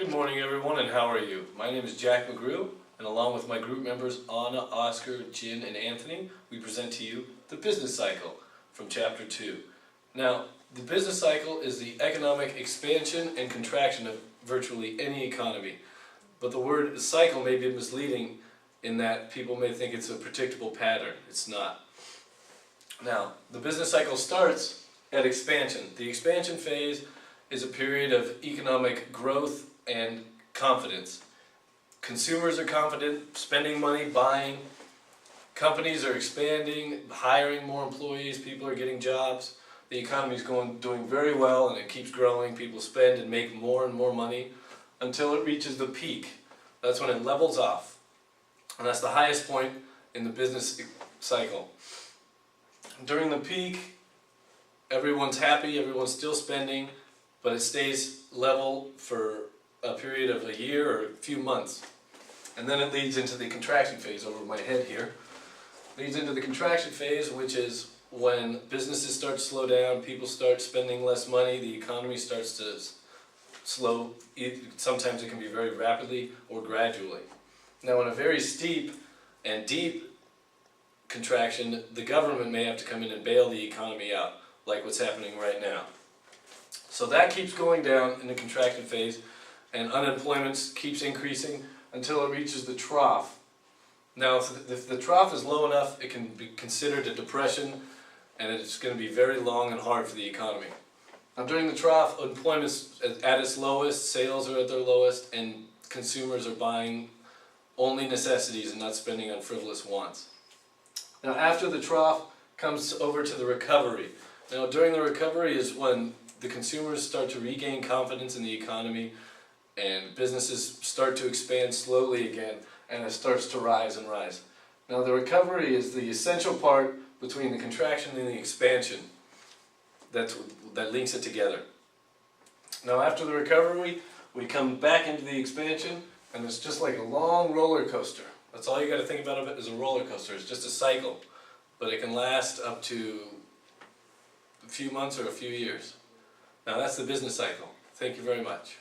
Good morning everyone, and how are you? My name is Jack McGrew, and along with my group members Anna, Oscar, Jin, and Anthony, we present to you the business cycle from chapter 2. Now, the business cycle is the economic expansion and contraction of virtually any economy. But the word cycle may be misleading in that people may think it's a predictable pattern. It's not. Now, the business cycle starts at expansion. The expansion phase is a period of economic growth and confidence. Consumers are confident, spending money, buying. Companies are expanding, hiring more employees, people are getting jobs. The economy is doing very well and it keeps growing. People spend and make more and more money until it reaches the peak. That's when it levels off. And that's the highest point in the business cycle. During the peak, everyone's happy, everyone's still spending, but it stays level for a period of a year or a few months. And then it leads into the contraction phase over my head here. Leads into the contraction phase, which is when businesses start to slow down, people start spending less money, the economy starts to slow. Sometimes it can be very rapidly or gradually. Now in a very steep and deep contraction, the government may have to come in and bail the economy out, like what's happening right now. So that keeps going down in the contraction phase, and unemployment keeps increasing until it reaches the trough. Now if the trough is low enough, it can be considered a depression, and it's going to be very long and hard for the economy. Now during the trough, employment is at its lowest, sales are at their lowest, and consumers are buying only necessities and not spending on frivolous wants. Now after the trough comes over to the recovery. Now during the recovery is when the consumers start to regain confidence in the economy and businesses start to expand slowly again, and it starts to rise and rise. Now the recovery is the essential part between the contraction and the expansion that links it together. Now after the recovery, we come back into the expansion, and it's just like a long roller coaster. That's all you got to think about it as a roller coaster. It's just a cycle, but it can last up to a few months or a few years. Now that's the business cycle. Thank you very much.